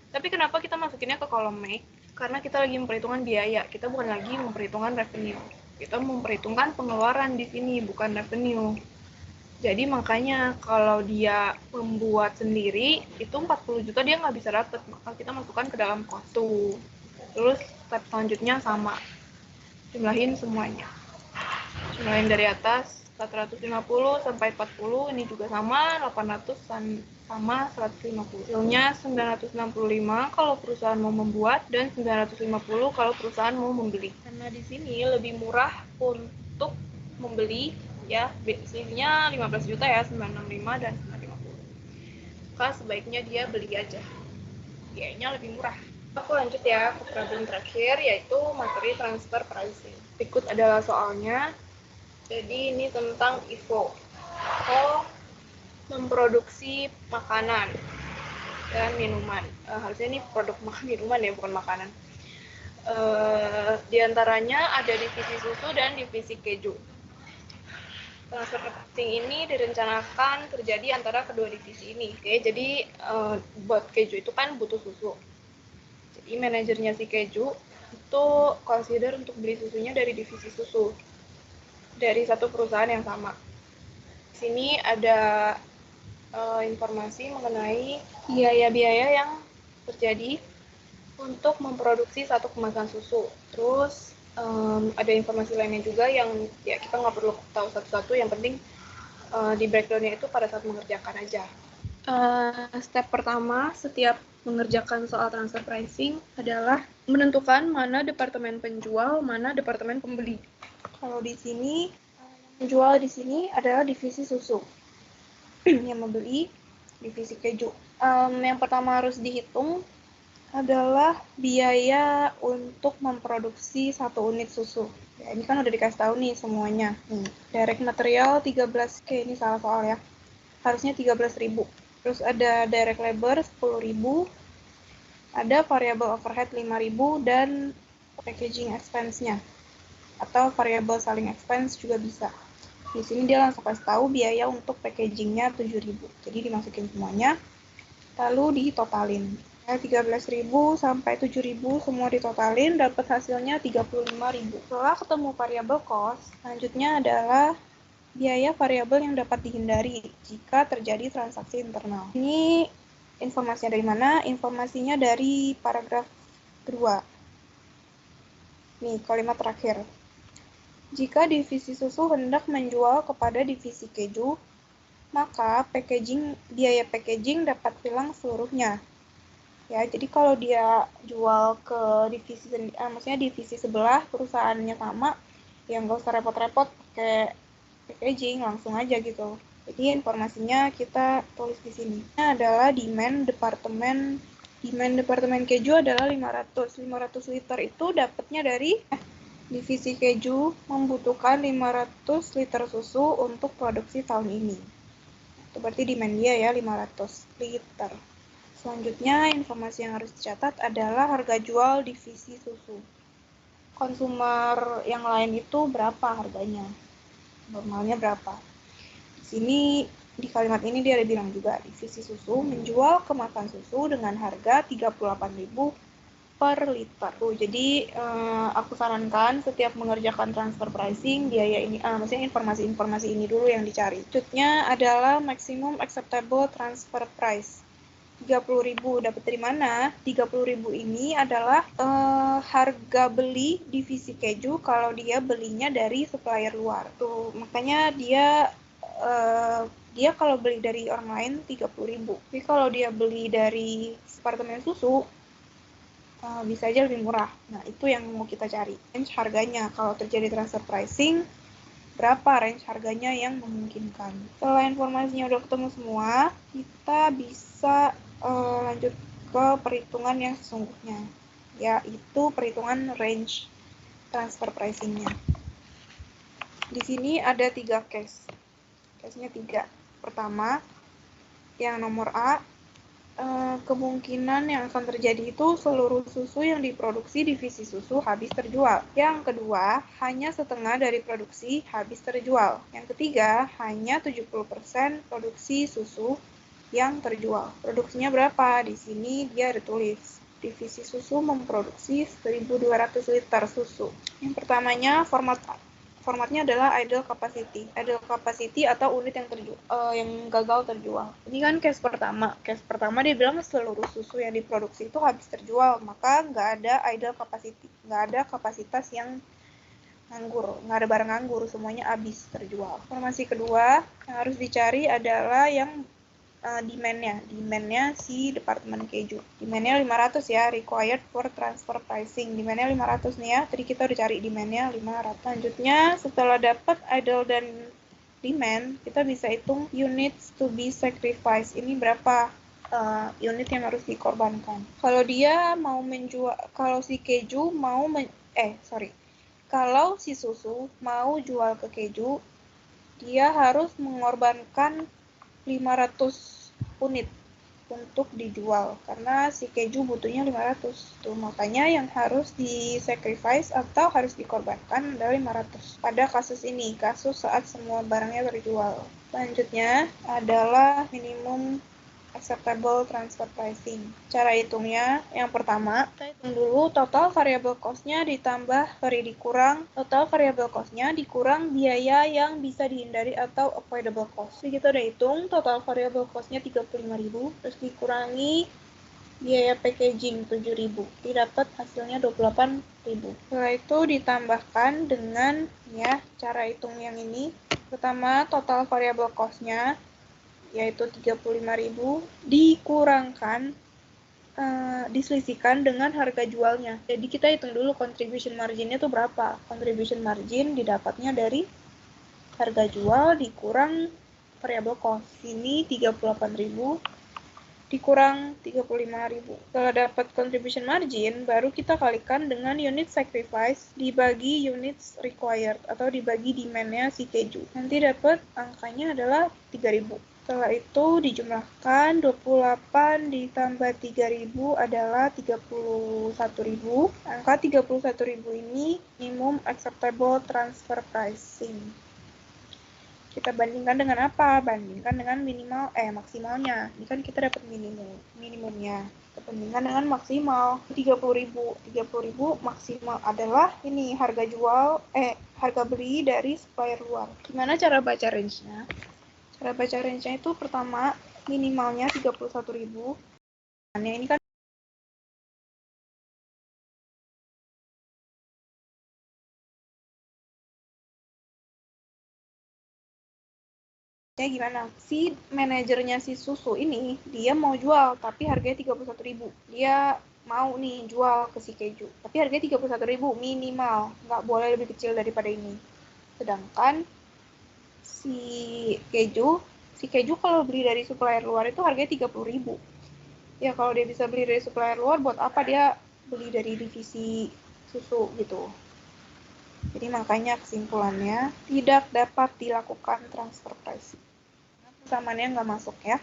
Tapi kenapa kita masukinnya ke kolom make? Karena kita lagi memperhitungkan biaya. Kita bukan lagi memperhitungkan revenue. Kita memperhitungkan pengeluaran di sini, bukan revenue. Jadi makanya kalau dia membuat sendiri, itu 40 juta dia nggak bisa dapat. Maka kita masukkan ke dalam cost. Terus step selanjutnya sama. Jumlahin semuanya. Jumlahin dari atas 450 sampai 40, ini juga sama, 800 sama 150. Hasilnya 965 kalau perusahaan mau membuat dan 950 kalau perusahaan mau membeli. Karena di sini lebih murah untuk membeli ya, biasanya 15 juta ya, 965 dan 950. Maka sebaiknya dia beli aja. Biayanya lebih murah. Aku lanjut ya ke problem terakhir, yaitu materi transfer pricing. Berikut adalah soalnya. Jadi ini tentang IFO. Memproduksi makanan dan minuman. Harusnya ini produk minuman ya, bukan makanan. Di antaranya ada divisi susu dan divisi keju. Transfer pricing ini direncanakan terjadi antara kedua divisi ini. Oke, jadi buat keju itu kan butuh susu. Jadi manajernya si keju itu consider untuk beli susunya dari divisi susu, dari satu perusahaan yang sama. Di sini ada informasi mengenai biaya-biaya yang terjadi untuk memproduksi satu kemasan susu. Terus ada informasi lainnya juga yang ya kita nggak perlu tahu satu-satu, yang penting di breakdown-nya itu pada saat mengerjakan aja. Step pertama setiap mengerjakan soal transfer pricing adalah menentukan mana departemen penjual, mana departemen pembeli. Kalau di sini penjual di sini adalah divisi susu, yang membeli divisi keju. Yang pertama harus dihitung adalah biaya untuk memproduksi satu unit susu. Ya, ini kan udah dikasih tahu nih semuanya. Direct material 13.000, ini salah soal ya. Harusnya 13.000. Terus ada direct labor 10.000. Ada variable overhead 5.000 dan packaging expense-nya. Atau variable selling expense juga bisa. Di sini dia langsung kasih tahu biaya untuk packagingnya 7.000. Jadi dimasukin semuanya, lalu ditotalin. 13.000 sampai 7.000 semua ditotalin, dapat hasilnya 35.000. Setelah ketemu variabel cost, selanjutnya adalah biaya variabel yang dapat dihindari jika terjadi transaksi internal. Ini informasinya dari mana? Informasinya dari paragraf kedua. Nih, kalimat terakhir. Jika divisi susu hendak menjual kepada divisi keju, maka biaya packaging dapat hilang seluruhnya. Ya, jadi kalau dia jual ke maksudnya divisi sebelah perusahaannya sama, ya nggak usah repot-repot pakai packaging, langsung aja gitu. Jadi informasinya kita tulis di sini. Ini adalah demand departemen keju adalah 500 liter itu dapatnya dari divisi keju membutuhkan 500 liter susu untuk produksi tahun ini. Itu berarti demand dia ya 500 liter. Selanjutnya informasi yang harus dicatat adalah harga jual divisi susu. Konsumer yang lain itu berapa harganya? Normalnya berapa? Di sini di kalimat ini dia ada bilang juga divisi susu menjual kemasan susu dengan harga 38.000 per liter. Jadi aku sarankan setiap mengerjakan transfer pricing biaya ini, maksudnya informasi-informasi ini dulu yang dicari. Selanjutnya adalah maximum acceptable transfer price. 30.000 dapat dari mana? 30.000 ini adalah harga beli divisi keju kalau dia belinya dari supplier luar. Tuh, makanya dia kalau beli dari orang lain 30.000. Tapi kalau dia beli dari departemen susu bisa aja lebih murah. Nah, itu yang mau kita cari. Range harganya kalau terjadi transfer pricing berapa range harganya yang memungkinkan. Setelah informasinya udah ketemu semua, kita bisa lanjut ke perhitungan yang sesungguhnya, yaitu perhitungan range transfer pricing-nya. Di sini ada 3 case. Case-nya 3. Pertama, yang nomor A, kemungkinan yang akan terjadi itu seluruh susu yang diproduksi divisi susu habis terjual. Yang kedua, hanya setengah dari produksi habis terjual. Yang ketiga, hanya 70% produksi susu yang terjual. Produksinya berapa? Di sini dia ditulis. Divisi susu memproduksi 1.200 liter susu. Yang pertamanya formatnya adalah idle capacity. Idle capacity atau unit yang gagal terjual. Ini kan case pertama. Case pertama dia bilang seluruh susu yang diproduksi itu habis terjual, maka nggak ada idle capacity, nggak ada kapasitas yang nganggur, nggak ada barang nganggur, semuanya habis terjual. Informasi kedua yang harus dicari adalah yang demand-nya si departemen keju. Demand-nya 500 ya, required for transfer pricing. Demand-nya 500 nih ya, tadi kita udah cari demand-nya 500. Selanjutnya, setelah dapat idle dan demand, kita bisa hitung units to be sacrificed. Ini berapa unit yang harus dikorbankan. Kalau dia mau menjual, kalau si keju mau kalau si susu mau jual ke keju, dia harus mengorbankan 500 unit untuk dijual karena si keju butuhnya 500. Tuh, makanya yang harus di-sacrifice atau harus dikorbankan adalah 500. Pada kasus ini, kasus saat semua barangnya terjual. Selanjutnya adalah minimum acceptable transfer pricing. Cara hitungnya, yang pertama, kita hitung dulu total variable cost-nya dikurang total variable cost-nya dikurang biaya yang bisa dihindari atau avoidable cost. Jadi kita udah hitung total variable cost-nya 35.000, terus dikurangi biaya packaging 7.000. Jadi dapat hasilnya 28.000. Setelah itu ditambahkan dengan cara hitung yang ini. Pertama, total variable cost-nya yaitu 35.000 dikurangkan diselisihkan dengan harga jualnya. Jadi kita hitung dulu contribution margin-nya itu berapa. Contribution margin didapatnya dari harga jual dikurang variable cost. Ini 38.000 dikurang 35.000. Setelah dapat contribution margin, baru kita kalikan dengan unit sacrifice dibagi units required atau dibagi demand-nya si keju. Nanti dapat angkanya adalah 3.000. Setelah itu dijumlahkan 28 ditambah 3.000 adalah 31.000. Angka 31.000 ini minimum acceptable transfer pricing. Kita bandingkan dengan apa? Bandingkan dengan maksimalnya. Ini kan kita dapat minimumnya. Kita bandingkan dengan maksimal 30.000. 30.000 maksimal adalah ini harga beli dari supplier luar. Gimana cara baca range-nya? Cara baca range-nya itu pertama minimalnya 31.000. Ini kan gimana? Si manajernya si susu ini, dia mau jual, tapi harganya 31.000. Dia mau nih jual ke si keju, tapi harganya 31.000 minimal. Nggak boleh lebih kecil daripada ini. Sedangkan si keju kalau beli dari supplier luar itu harganya 30.000. Ya kalau dia bisa beli dari supplier luar, buat apa dia beli dari divisi susu gitu. Jadi makanya kesimpulannya tidak dapat dilakukan transfer pricing. Samaannya nggak masuk ya.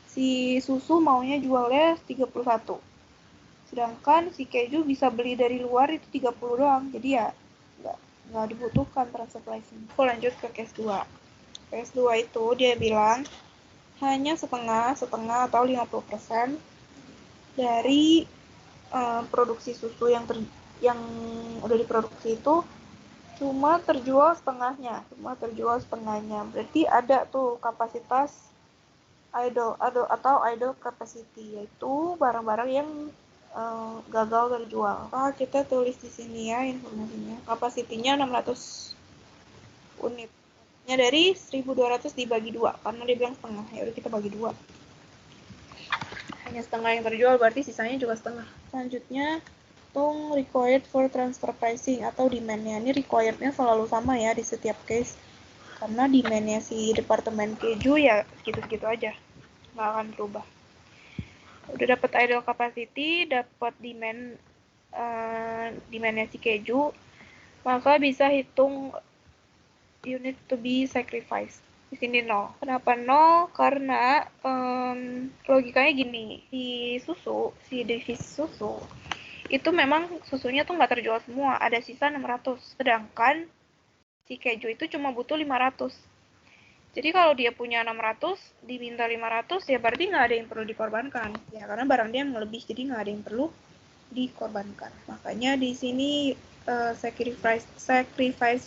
Si susu maunya jualnya 31. Sedangkan si keju bisa beli dari luar itu 30 doang. Jadi ya nggak dibutuhkan transfer pricing. Aku lanjut ke case 2. Case 2 itu dia bilang hanya setengah atau 50% dari produksi susu yang udah diproduksi itu cuma terjual setengahnya. Berarti ada tuh kapasitas idle capacity, yaitu barang-barang yang gagal terjual. Kita tulis di sini ya informasinya. Kapasitinya 600 unit. Dari 1.200 dibagi 2, karena dia bilang setengah. Ya udah kita bagi 2. Hanya setengah yang terjual, berarti sisanya juga setengah. Selanjutnya, required for transfer pricing atau demand-nya. Ini required-nya selalu sama ya di setiap case. Karena demand-nya si departemen keju ya segitu-segitu aja. Nggak akan berubah. Udah dapat idle capacity, dapat demand-nya si keju, maka bisa hitung unit to be sacrificed. Di sini 0. Kenapa 0? Karena logikanya gini, si divisi susu itu memang susunya tuh nggak terjual semua, ada sisa 600, sedangkan si keju itu cuma butuh 500. Jadi kalau dia punya 600, diminta 500, ya berarti nggak ada yang perlu dikorbankan. Ya karena barang dia lebih, jadi nggak ada yang perlu dikorbankan. Makanya di sini sacrifice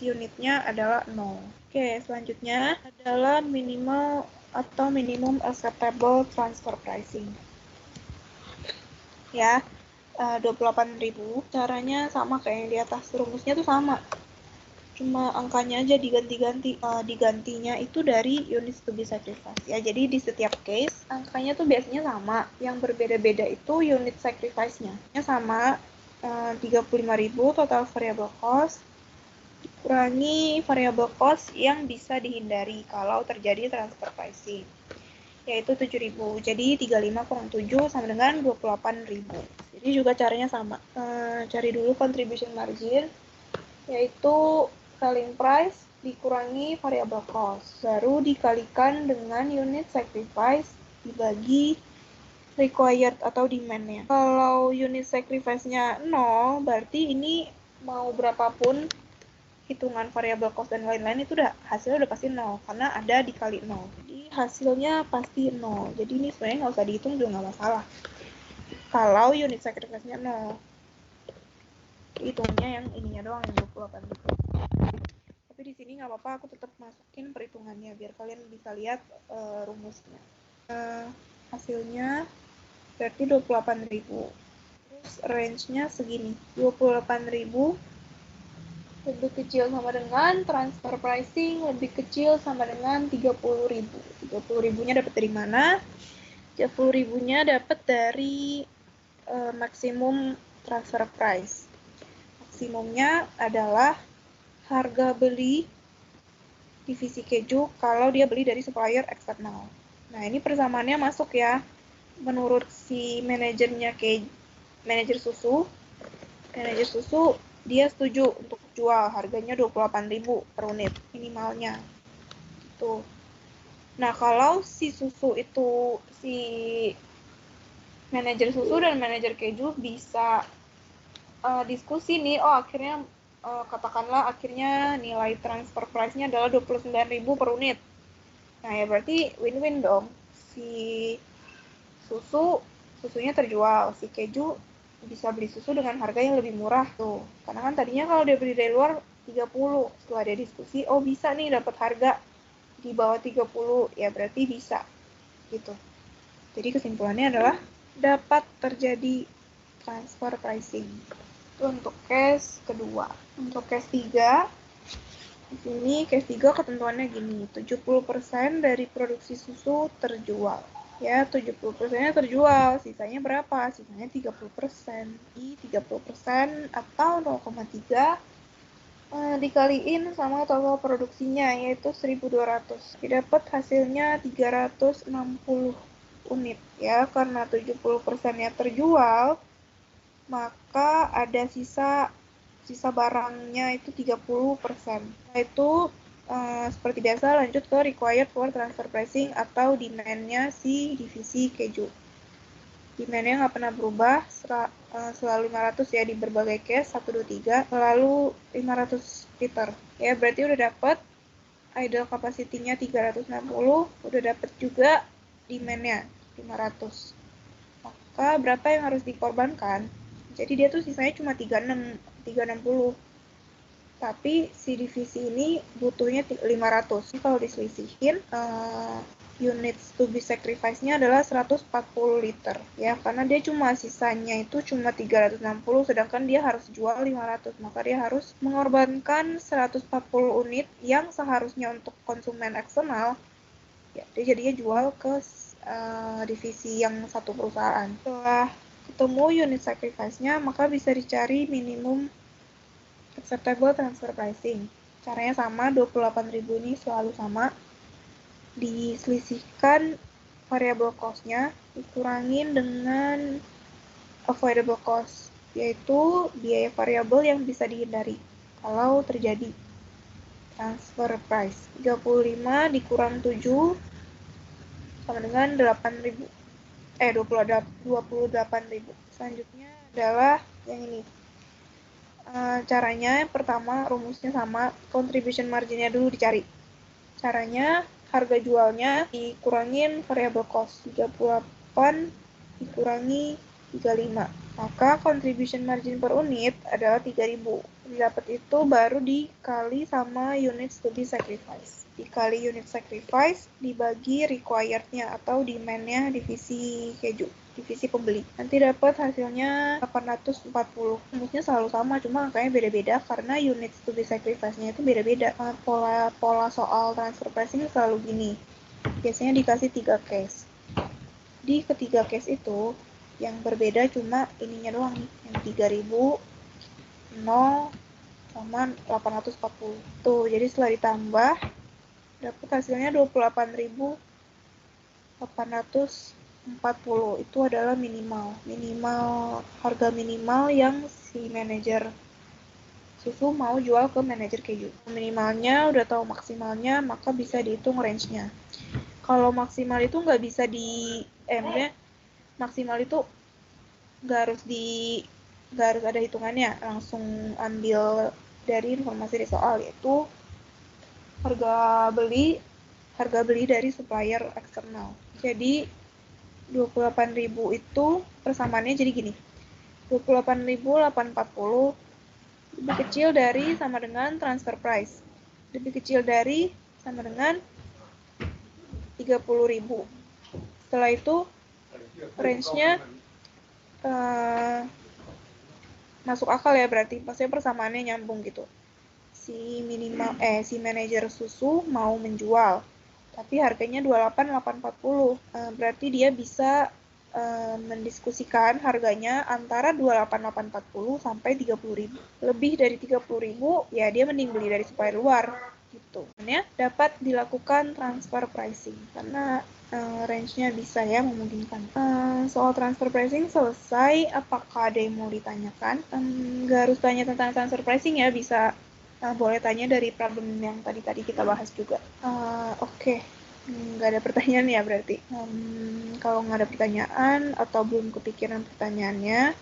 unitnya adalah 0. Oke, selanjutnya adalah minimal atau minimum acceptable transfer pricing. Ya, 28.000. Caranya sama kayak yang di atas, rumusnya tuh sama. Cuma angkanya aja diganti-ganti. Digantinya itu dari units to be sacrificed. Ya, jadi di setiap case angkanya tuh biasanya sama. Yang berbeda-beda itu unit sacrifice-nya. Sama 35.000 total variable cost dikurangi variable cost yang bisa dihindari kalau terjadi transfer pricing, yaitu 7.000. Jadi 35 kurang 7 sama dengan 28.000. Jadi juga caranya sama. Cari dulu contribution margin, yaitu selling price dikurangi variable cost, baru dikalikan dengan unit sacrifice dibagi required atau demand-nya. Kalau unit sacrifice-nya 0, berarti ini mau berapapun hitungan variable cost dan lain-lain itu hasilnya udah pasti 0, karena ada dikali 0. Jadi hasilnya pasti 0. Jadi ini sebenarnya nggak usah dihitung juga nggak masalah. Kalau unit sacrifice-nya 0. Hitungnya yang ininya doang, yang 28.000. Tapi di sini nggak apa-apa, aku tetap masukin perhitungannya biar kalian bisa lihat rumusnya. Hasilnya berarti 28.000. Terus range-nya segini, 28.000 lebih kecil sama dengan transfer pricing lebih kecil sama dengan 30.000. 30.000-nya dapat dari mana? 30.000-nya dapat dari maksimum transfer price. Maksimumnya adalah harga beli divisi keju kalau dia beli dari supplier eksternal. Nah, ini persamaannya masuk ya. Menurut si manajer susu, dia setuju untuk jual harganya 28.000 per unit minimalnya. Tuh. Nah, kalau si manajer susu dan manajer keju bisa diskusi nih, akhirnya katakanlah akhirnya nilai transfer price-nya adalah 29.000 per unit. Nah, ya berarti win-win dong. Si susunya terjual, si keju bisa beli susu dengan harga yang lebih murah tuh. Karena kan tadinya kalau dia beli dari luar 30, setelah dia diskusi, oh bisa nih dapat harga di bawah 30, ya berarti bisa gitu. Jadi kesimpulannya adalah dapat terjadi transfer pricing. Itu untuk case kedua. Untuk case 3, di sini case 3 ketentuannya gini, 70% dari produksi susu terjual. Ya, 70%-nya terjual, sisanya berapa? Sisanya 30%. Di 30% atau 0,3 dikaliin sama total produksinya, yaitu 1.200. Didapat hasilnya 360 unit. Ya, karena 70%-nya terjual, maka ada sisa barangnya itu 30%. Nah, itu seperti biasa lanjut ke required for transfer pricing atau demand-nya si divisi keju. Demand-nya nggak pernah berubah, selalu 500 ya di berbagai case, 1, 2, 3, selalu 500 liter. Ya, berarti udah dapet idle capacity-nya 360, udah dapet juga demand-nya 500. Maka berapa yang harus dikorbankan? Jadi dia tuh sisanya cuma 360. Tapi si divisi ini butuhnya 500. Ini kalau diselisihin, units to be sacrifice-nya adalah 140 liter. Ya, karena dia cuma sisanya itu cuma 360, sedangkan dia harus jual 500. Maka dia harus mengorbankan 140 unit yang seharusnya untuk konsumen eksternal. Ya, dia jadinya jual ke divisi yang satu perusahaan. Setelah ketemu unit sacrifice-nya, maka bisa dicari minimum acceptable transfer pricing. Caranya sama, 28.000 ini selalu sama. Diselisihkan variable cost-nya, dikurangin dengan avoidable cost, yaitu biaya variabel yang bisa dihindari kalau terjadi transfer price. 35 dikurang 7 sama dengan 8.000. 28.000. Selanjutnya adalah yang ini. Caranya yang pertama rumusnya sama, contribution margin-nya dulu dicari. Caranya harga jualnya dikurangin variable cost, 38 dikurangi 35. Maka contribution margin per unit adalah 3.000. Didapat itu baru dikali sama units to be sacrificed. Dikali unit sacrifice dibagi required-nya atau demand-nya divisi keju, divisi pembeli. Nanti dapat hasilnya 840. Rumusnya selalu sama, cuma angkanya beda-beda karena units to be sacrifice-nya itu beda-beda. Pola soal transfer pricing selalu gini. Biasanya dikasih 3 case. Di ketiga case itu yang berbeda cuma ininya doang nih, yang 3.000, 0, sama 840. Tuh, jadi setelah ditambah dapat hasilnya 28.840. Itu adalah minimal harga minimal yang si manajer susu mau jual ke manajer keju. Minimalnya udah tahu maksimalnya, maka bisa dihitung range-nya. Kalau maksimal itu nggak bisa maksimal itu nggak harus ada hitungannya, langsung ambil dari informasi di soal, yaitu harga beli dari supplier eksternal. Jadi 28.000 itu persamaannya jadi gini, 28.840 lebih kecil dari sama dengan transfer price, lebih kecil dari sama dengan 30.000. Setelah itu range-nya masuk akal ya, berarti maksudnya persamaannya nyambung gitu. Si manajer susu mau menjual tapi harganya 28.840. Berarti dia bisa mendiskusikan harganya antara 28.840 sampai 30.000. Lebih dari 30.000 ya dia mending beli dari supplier luar gitu. Ya, dapat dilakukan transfer pricing karena range-nya bisa ya, memungkinkan. Soal transfer pricing selesai. Apakah ada yang mau ditanyakan? Nggak harus tanya tentang transfer pricing ya, bisa boleh tanya dari problem yang tadi kita bahas juga. Oke. Nggak ada pertanyaan ya berarti. Kalau nggak ada pertanyaan atau belum kepikiran pertanyaannya,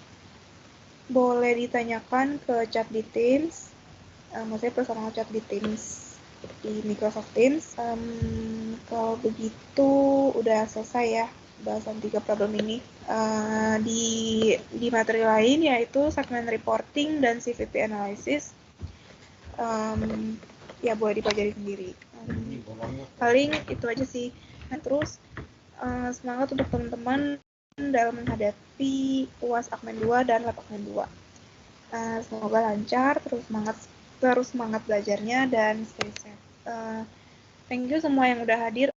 boleh ditanyakan ke chat di Teams maksudnya personal chat di Teams, di Microsoft Teams. Kalau begitu udah selesai ya bahasan 3 problem ini. Di materi lain yaitu segment reporting dan CVP analysis, ya boleh dipelajari sendiri. Paling itu aja sih. Nah, terus semangat untuk teman-teman dalam menghadapi UAS Akmen 2 dan Lab Akmen 2. Semoga lancar, terus semangat belajarnya dan stay safe. Thank you semua yang udah hadir.